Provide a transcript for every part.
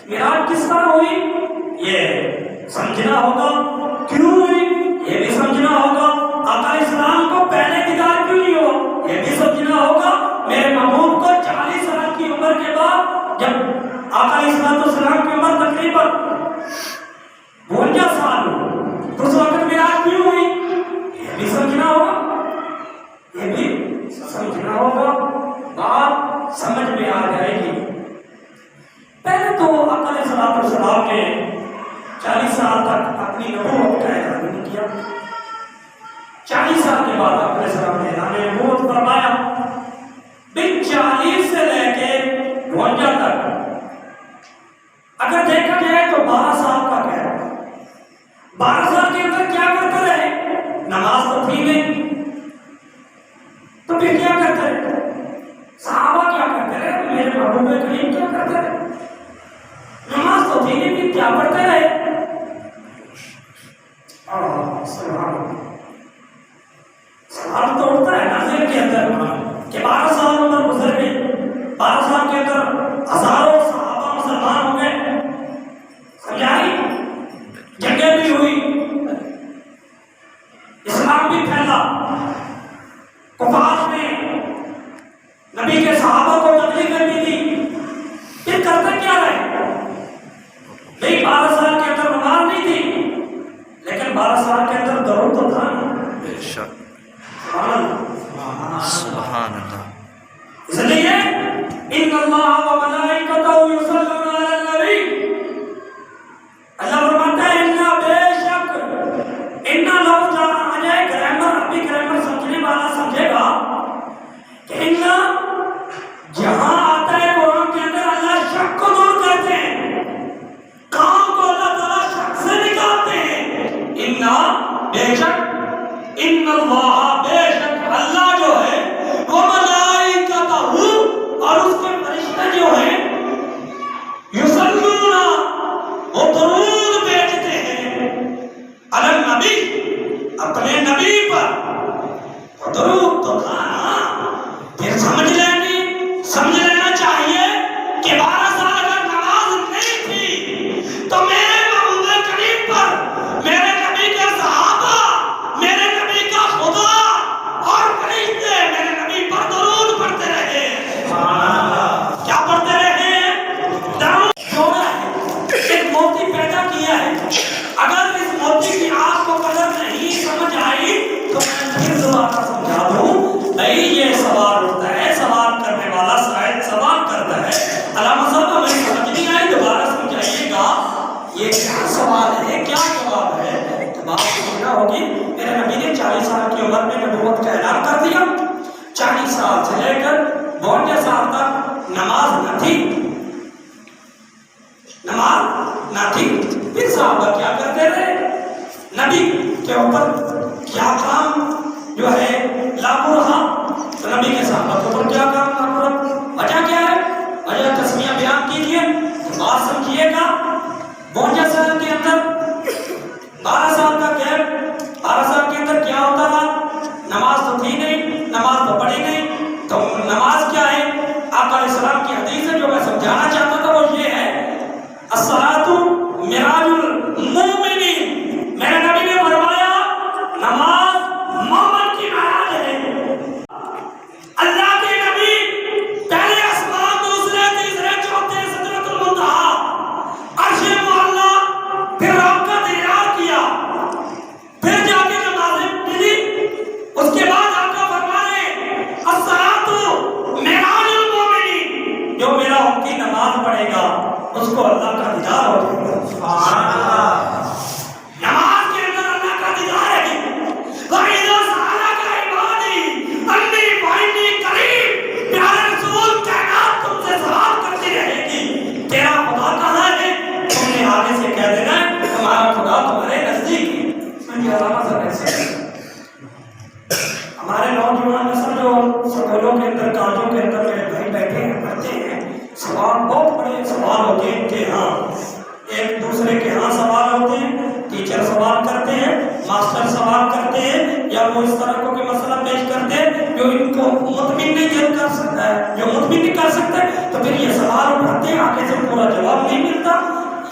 معراج کس طرح ہوئی یہ سمجھنا ہوگا، کیوں ہوئی یہ بھی سمجھنا ہوگا، آقا اسلام کو پہلے دیدار کیوں نہیں ہوا یہ بھی سمجھنا ہوگا، میرے محبوب کو 40 سال کی عمر کے بعد جب آقا اسلام کی عمر تقریباً 52 سال ہو تو اس وقت معراج کیوں ہوئی یہ بھی سمجھنا ہوگا، یہ بھی سمجھنا ہوگا، بات سمجھ میں آ جائے گی۔ پہلے تو آقا علیہ السلام نے 40 سال تک اپنی نبوت کا اعلان نہیں کیا، 40 سال کے بعد آقا علیہ السلام نے اعلان نبوت فرمایا۔ 40 سے لے کے 52 تک اگر دیکھا جائے تو 12 سال کا ہے، 12 سال کے اندر کیا کرتے رہے؟ نماز تو تھی نہیں تو پھر کیا کرتے رہے؟ صحابہ کیا کرتے رہے؟ میرے محبوب کریم کیا کرتے رہے؟ نماز تو تھی نہیں پھر کیا پڑھتے رہے؟ سوال تو اٹھتا ہے نا ذہن کے اندر کہ 12 سال عمر گزر گئی، 12 سال کے اندر ہزاروں صحابہ مسلمان ہو گئے، سمجھائی جنگیں بھی ہوئی، اسلام بھی پھیلا، کفار نے نبی کے صحابہ کو تکلیفیں بھی دی، پھر کرتے کیا رہے؟ نہیں 12 سال کے اندر نماز نہیں تھی لیکن 12 سال کے اندر درود تو تھا نا، سبحان اللہ۔ اس لیے ان اللہ و ملائکتہ یصلون علی النبی، اللہ فرماتا ہے اننا بے شک، اننا لفظ آ جائے گرامر، عربی گرامر سمجھنے والا سمجھے گا کہ اننا جہاں آتا ہے قرآن کے اندر اللہ شک کو دور کرتے ہیں، کام کو اللہ تعالیٰ شک سے نکالتے ہیں۔ اننا بے شک، ان اللہ بے شک اللہ جو ہے وہ ملائکتہ اور اس کے فرشتے جو ہیں یصلون وہ درود بھیجتے ہیں علی النبی اپنے نبی پر، درود تو تھا نا، پھر سمجھ لینا چاہیے کہ 12 سال اگر نماز نہیں تھی تو میرے محبوب کریم پر، میرے نبی کے صحابہ، میرے نبی کا خدا اور فرشتے میرے نبی پر درود پڑھتے رہے۔ کیا پڑھتے رہے؟ درود چھوڑا ہے، ایک موتی پیدا کیا ہے، اگر اس موتی کی آپ کو قدر نہیں سمجھ آئی تو میں پھر دوبارہ سمجھا دوں، نہیں یہ سوال اٹھتا ہے، سوال کرنے والا شاید سوال کرتا ہے علامہ صاحب ہمیں سمجھ نہیں آئی، دوبارہ سمجھائیے گا یہ کیا سوال ہے، کیا جواب ہے؟ تو بات سمجھنا ہوگی۔ میرے نبی نے 40 سال کی عمر میں نبوت کا اعلان کر دیا، 40 سال سے لے کر 52 سال تک نماز نہ تھی، نماز نہ تھی، پھر صحابہ کیا کرتے رہے؟ نبی کے اوپر کیا کام جو ہے لاگو رہا؟ تو نبی کے صحابہ کے اوپر کیا کام لاگو رہا؟ وجہ کیا ہے؟ وجہ تسمیہ بیان کیجئے، بات سمجھیے گا۔ 52 سال کے اندر 12 سال کا گیپ، 12 سال کے اندر کیا ہوتا رہا؟ نماز تو تھی نہیں، نماز تو پڑھی نہیں، تو نماز کیا ہے؟ آقا علیہ السلام کی حدیث ہے جو میں سمجھانا چاہتا تھا وہ یہ ہے، الصلاۃ معراج المومنین، میرے نبی نے فرمایا نماز مومن کی معراج ہے۔ اللہ کے نبی پہلے آسمان، دوسرے، تیسرے، چوتھے، سدرۃ المنتہا، عرش معلیٰ، پھر رب کا دیدار کیا، پھر جا کے نمازیں ملی، اس کے بعد آقا فرما رہے الصلاۃ معراج المومنین، جو میرا امتی نماز پڑھے گا اس کو اللہ کا دیدار ہو جائے گا۔ سبحان اللہ، نماز کے اندر اللہ کا دیدار ہے۔ وَإِذَا سَأَلَكَ عِبَادِي أَنِّي فَإِنِّي قَرِيبٌ، پیارے رسول کائنات تم سے سوال کرتی رہے گی تیرا خدا کہاں ہے؟ تم نے آگے سے کہہ دینا ہے ہمارا خدا تمہارے نزدیک ہے۔ سنیے علامہ صاحب ایسے ہمارے نوجوان نسل جو سکولوں کے اندر، کالجوں کے اندر میرے بھائی بیٹھے ہیں، پڑھتے ہیں، سوال بہت بڑے سوال ہوتے ہیں ان کے ہاں، ایک دوسرے کے ہاں سوال ہوتے ہیں، ٹیچر سوال کرتے ہیں، ماسٹر سوال کرتے ہیں، یا وہ اس طرح کو کوئی مسئلہ پیش کرتے ہیں جو ان کو مطمئن نہیں کر سکتا ہے، جو مطمئن نہیں کر سکتے، تو پھر یہ سوال اٹھاتے ہیں، آگے سے پورا جواب نہیں ملتا،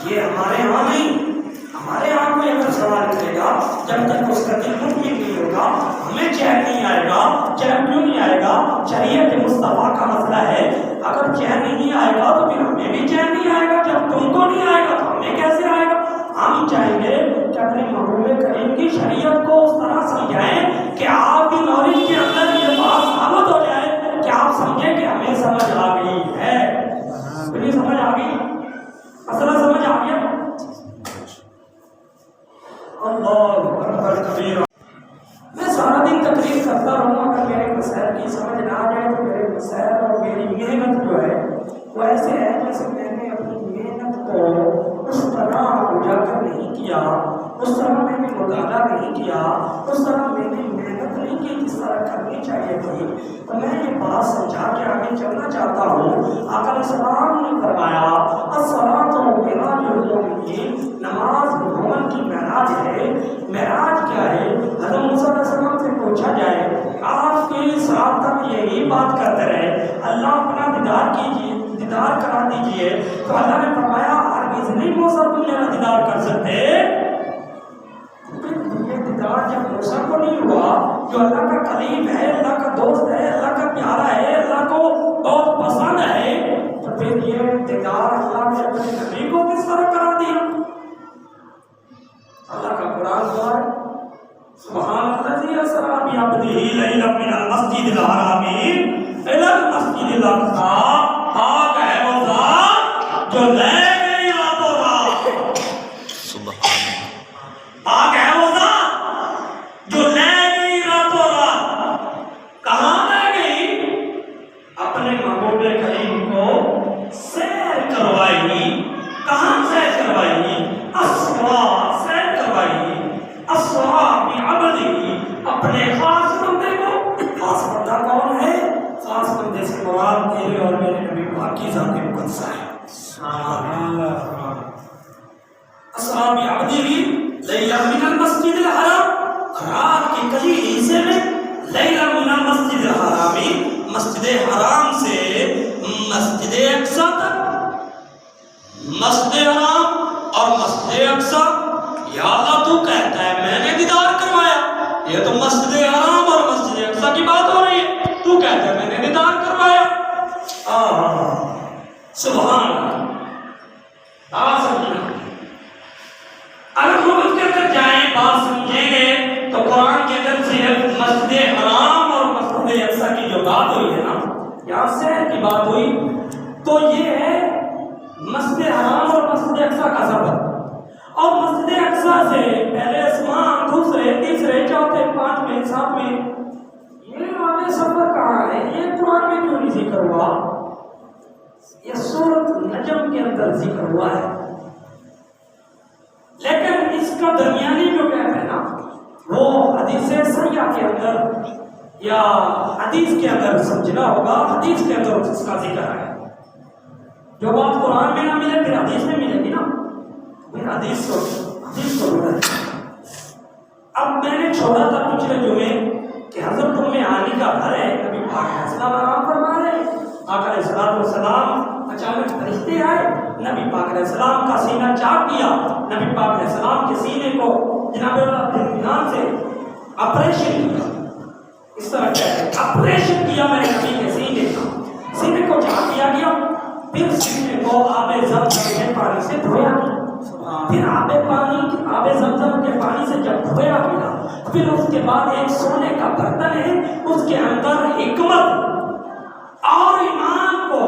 یہ ہمارے یہاں نہیں. ہمارے یہاں کوئی اگر سوال کرے گا جب تک اس کا دل مطمئن نہیں ہوگا ہمیں چین نہیں آئے گا. چین کیوں نہیں آئے گا؟ شریعت مصطفیٰ کا مسئلہ ہے. اگر چین نہیں آئے گا تو پھر ہمیں بھی چین نہیں آئے گا. جب تم کو نہیں آئے گا تو ہمیں کیسے آئے گا؟ ہم چاہیں گے کہ اپنے محبوب کریم کی شریعت کو اس طرح سمجھائیں کہ آپ کی نالج کے اندر یہ بات ثابت ہو جائے کہ آپ سمجھیں کہ ہمیں سمجھ آ گئی ہے. مجھے سمجھ آ گئی، مسئلہ سمجھ آ گیا. اللہ اکبر کبیرہ. میں سارا دن تقریر کرتا رہوں گا، اگر میرے مسائل کی سمجھ نہ آ جائے تو میرے مسائل اور میری محنت جو ہے وہ ایسے ہے جیسے میں نے اپنی محنت کو اس طرح اجاگر نہیں کیا، اس طرح میں نے مطالعہ نہیں کیا، اس طرح میں نے محنت نہیں کی جس طرح کرنی چاہیے تھی. تو میں یہ بات سمجھا کے آگے چلنا چاہتا ہوں. آقا علیہ السلام نے فرمایا الصلاۃ معراج المومنین، نماز مومن کی معراج ہے. معراج کیا ہے؟ حضرت موسیٰ علیہ السلام سے پوچھا جائے آپ کی سال تک یہی بات کرتے رہے اللہ اپنا دیدار کیجیے، دیدار کرا دیجیے، تو اللہ نے فرمایا ہرگز نہیں موسیٰ تم میرا دیدار کر سکتے. یہ دیدار جب موسیٰ کو نہیں ہوا جو اللہ کا کلیم ہے، اللہ کا دوست ہے، اللہ کا پیارا ہے، اللہ کو بہت پسند ہے، تو پھر یہ دیدار اللہ نے اپنے نبی کو کس طرح کرا دیا؟ اللہ کا قرآن ہوا ہے سبحان الذی اسری بعبدہ لیلا من المسجد الحرام الی المسجد الاقصی. پاک ہے وہ ذات جو لے گئی راتوں رات. سبحان اللہ. پاک ہے وہ ذات جو لے گئی راتوں رات. کہاں لے گئی؟ اپنے محبوب کریم کو سیر کروائی. کہاں سیر کروائی؟ اسرا سیر کروائی. اسرا بعبدہ، اپنے خاص بندے کو. خاص بندہ کون ہے؟ خاص بندے سے مراد تیرے اور میرے نبی پاک کی ذات مقدسہ ہے. اسرا بعبدہ لیلا من المسجد الحرام، رات کے کئی حصے میں لیلا من المسجد الحرام، مسجد حرام سے مسجد اقصی تک. مسجد حرام اور مسجد اقصی، یا اللہ تو کہتا ہے میں نے دیدار کروایا. یہ تو مسجد حرام اور مسجد اقصی کی بات ہو رہی ہے، تو کہتا ہے میں نے دیدار کروایا. سبحان اللہ. اگر ہم اس کے اندر جائیں بات سمجھیں گے تو قرآن کے اندر صرف مسجد حرام اور مسجد اقصی کی جو بات ہوئی ہے نا، یہاں سیر کی بات ہوئی، تو یہ ہے مسجد حرام اور مسجد اقصی کا سفر. اور مسجد اقصی سے پہلے آسمان، دوسرے، تیسرے، چوتھے، پانچویں، ساتویں، یہ آگے سفر کہاں ہے؟ یہ قرآن میں کیوں نہیں ذکر ہوا؟ یہ سورۃ نجم کے اندر ذکر ہوا ہے. لیکن اس کا درمیانی جو گیپ ہے نا، وہ حدیث صحیحہ کے اندر یا حدیث کے اندر سمجھنا ہوگا. حدیث کے اندر اس کا ذکر ہے. جو بات قرآن میں نہ ملے پھر حدیث میں ملے گی نا. حدیث کو بڑھا. اب میں نے چھوڑا تھا پچھلے جمعے کہ حضرت ام ہانی کا گھر ہے، نبی پاک علیہ السلام آرام فرما رہے. آقا علیہ السلام اچانک فرشتے آئے، نبی پاک علیہ السلام کا سینہ چاک کیا. نبی پاک علیہ السلام کے سینے کو جناب اطمینان سے آپریشن کیا. اس طرح کہتے ہیں آپریشن کیا میں نے نبی کے سینے کا. سینے کو چاک کیا گیا، پھر سینے کو آب زمزم کے پانی سے دھویا گیا. پھر آب زمزم کے پانی سے جب دھویا گیا، پھر اس کے بعد ایک سونے کا برتن ہے، اس کے اندر حکمت اور ایمان کو،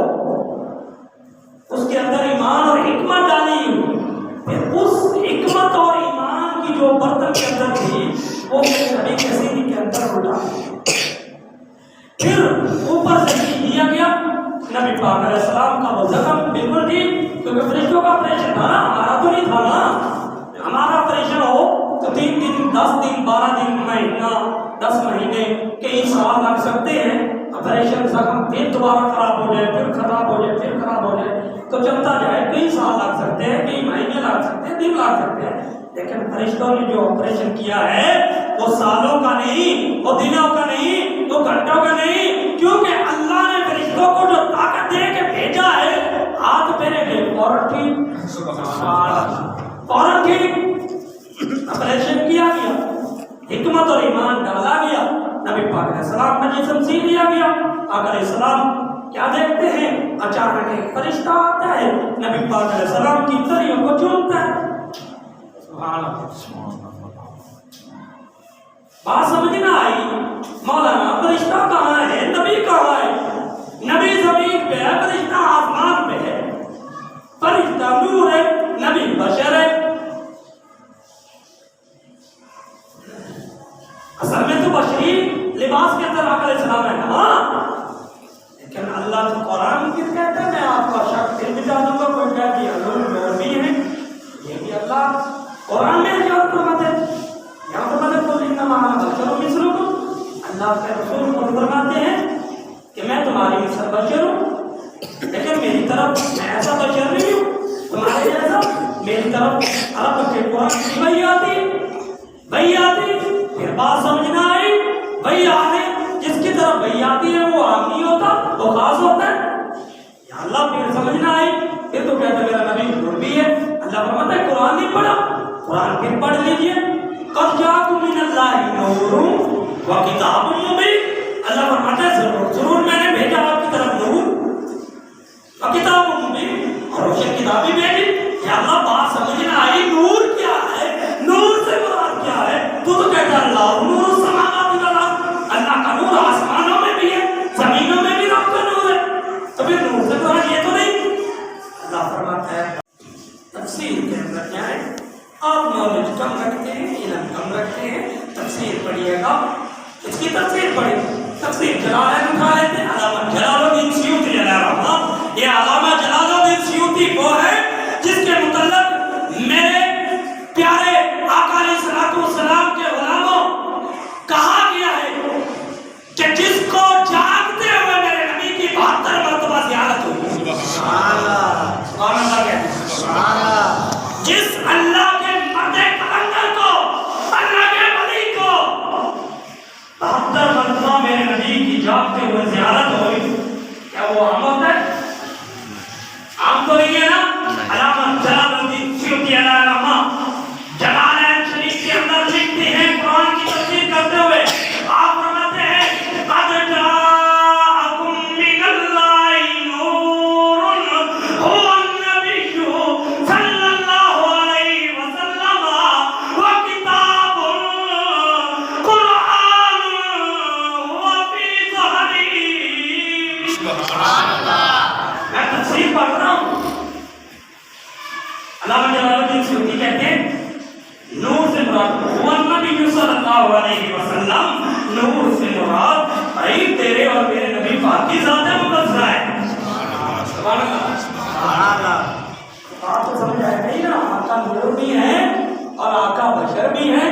اس کے اندر ایمان اور حکمت ڈالی ہوئی. پھر اس حکمت اور ایمان کی جو برتن کے اندر تھی وہ نبی کے سینے کے اندر اٹھا. پھر اوپر سے دیا گیا. نبی پاک علیہ السلام کا وہ زخم بالکل ٹھیک، کیونکہ فرشتوں کا آپریشن تھا نا، ہمارا تو نہیں تھا نا. ہمارا آپریشن ہو تو 3 دن 10 دن 12 دن مہینہ 10 مہینے کئی سال لگ سکتے ہیں. آپریشن زخم پھر دوبارہ خراب ہو جائے، پھر خراب ہو جائے، پھر خراب ہو جائے تو چلتا جائے. کئی سال لگ سکتے ہیں، کئی مہینے لگ سکتے ہیں، دن لگ سکتے ہیں. لیکن فرشتوں نے جو آپریشن کیا ہے وہ سالوں کا نہیں، وہ دنوں کا نہیں، وہ گھنٹوں کا نہیں، کیونکہ اللہ نے فرشتوں کو جو طاقت دے کے بھیجا ہے ہاتھ میرے فوراً ٹھیک. پاک علیہ السلام کا جسم سی لیا گیا. آقا علیہ السلام کیا دیکھتے ہیں؟ اچانک ایک فرشتہ آتا ہے, نبی پاک علیہ السلام کی تلیوں کو چومتا ہے. سبحان اللہ. بات سمجھ نہ آئی؟ مولانا فرشتہ کہاں ہے؟ نبی کہاں ہے؟ نبی زمین پہ ہے, فرشتہ آسمان پہ ہے. فرشتہ نور ہے, نبی بشر ہے. اصل میں تو بشری لباس کے اندر آقا علیہ السلام ہے نا, لیکن اللہ تو قرآن کس کہتا ہے؟ میں آپ کا شک دل بتا دوں گا. کوئی کہتی ہے حضور بھی ہے, یہ بھی اللہ قرآن میں جواب فرماتے ہیں. یہاں پر مدد کو لکھنا مانا بشر مثل کو, اللہ کے رسول کو فرماتے ہیں کہ میں تمہاری مثل بشر ہوں, لیکن میری طرف میں ایسا بشر نہیں ہوں تمہارے جیسا. میری طرف عرب کے قرآن کی وحی آتی. پھر بات سمجھنا آئی, وہی آنے جس کی طرف وہی آتی ہے وہ عام نہیں ہوتا, وہ خاص ہوتا ہے. یا اللہ پھر سمجھنا آئی, پھر تو کہتا ہے میرا نبی نور بھی ہے. اللہ فرماتا ہے قرآن نہیں پڑھا, قرآن پھر پڑھ لیجئے. قد جاءکم من اللہ نور و کتاب مبین. اللہ فرماتا ہے ضرور میں نے بھیجا آپ کی طرف نور و کتاب مبین, اور روشن کتاب بھی بھیجی. یا اللہ بات سمجھنا آئی, نور کیا ہے؟ نور سے مراد کیا ہے؟ تو کہتا ہے اللہ نور السماوات والارض, اللہ کا نور آسمانوں میں بھی ہے, زمینوں میں بھی رب کا نور ہے. تو پھر نور سے مراد یہ تو نہیں. اللہ فرماتا ہے تفسیر کے اندر کیا ہے, آپ نالج کم رکھتے ہیں, علم کم رکھتے ہیں, تفسیر پڑھیے گا. اس کی تفسیر پڑھیے, تفسیر جلالین اٹھا لیتے ہیں. علامہ جلال الدین سیوطی علیہ رحمہ, یہ علامہ جلال الدین سیوطی وہ ہے جس کے متعلق میرے پیارے آقا علیہ السلام کے غلاموں کہا گیا ہے کہ جس کو جاگتے ہوئے میرے نبی کی 72 مرتبہ زیارت ہوئی. سبحان اللہ, سبحان اللہ کہتے ہیں. سبحان اللہ. جس اللہ کے مرد کلندر کو, اللہ کے ولی کو 72 مرتبہ میرے نبی کی جاگتے ہوئے زیارت ہوئی, کیا وہ عام ہوتا ہے؟ عام تو نہیں ہے نا. علامہ جلال الدین سیوطی علیہ رحمہ جلالین شریف کے اندر لکھتے ہیں قرآن کی تفسیر کرتے ہوئے, آپ فرماتے ہیں قد جاءکم من اللہ نور هو النبی صلی اللہ علیہ وسلم و کتاب قرآن هو فی ظہری. سبحان اللہ. میں تفسیر پڑھ رہا ہوں. علامہ جلال الدین سیوطی کہتے ہیں نور سے مراد وہ نبی صلی اللہ علیہ وسلم, نور سے مراد بھائی تیرے اور میرے نبی پاک کی ذات مقدسہ ہے. سبحان اللہ. سبحان اللہ. آپ کو سمجھ آئے نہیں نا, آقا نور بھی ہے اور آقا بشر بھی ہے.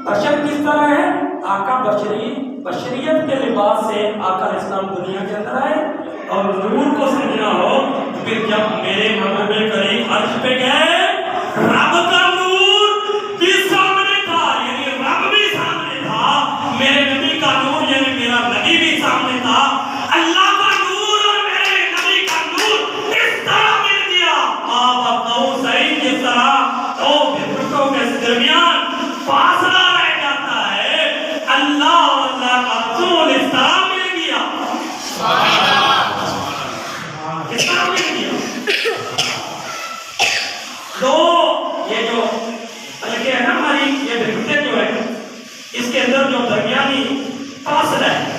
بشر کس طرح ہے؟ آقا بشریت کے لباس سے آقا علیہ السلام دنیا کے اندر آئے. اور نور کو سمجھنا ہو پھر جب میرے محبوب کریم عرش پہ گئے, رب کا نور بھی سامنے تھا, یعنی رب بھی سامنے تھا, میرے نبی کا نور یعنی میرا نبی بھی سامنے تھا. اللہ کا نور اور میرے نبی کا نور اس طرح مل گیا. آپ قوسین جس طرح دو بزرگوں کے درمیان فاصلہ رہ جاتا ہے, اللہ اور اللہ کا رسول اس طرح مل گیا. اس طرح مل گیا. دو یہ جو بلکہ ہے نا ہماری یہ بھرکتے جو ہے اس کے اندر جو درمیانی فاصلہ ہے,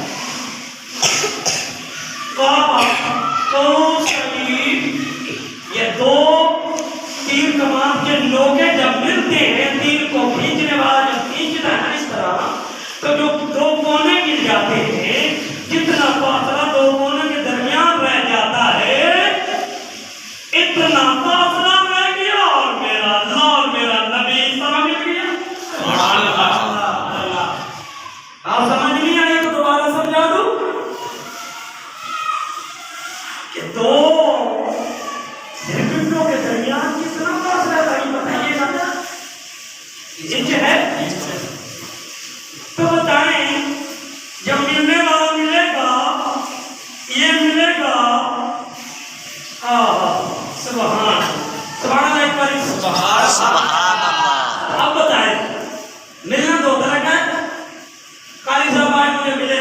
یہ دو تیر کمان کے نوکے جب ملتے ہیں, تیر کو کھینچنے والا جب کھینچتا ہے اس طرح, تو جو دو کونے مل جاتے ہیں, جتنا فاصلہ دو کونے کے درمیان رہ جاتا ہے اتنا فاصلہ رہ گیا, اور میرا اللہ اور میرا نبی اس طرح مل گیا. آپ سمجھ نہیں آئے تو دوبارہ سمجھا دوں کہ دو سرکٹوں کے درمیان کتنا فاصلہ تھا, یہ بتائیے گا. انچ ہے تو بتائیں, جب ملنے والا ملے گا, یہ ملے گا, سبحان اللہ. ایک بار سبحان اللہ. اب بتائیں ملنا دو طرح کا ہے. قاری صاحب آئے مجھے ملے,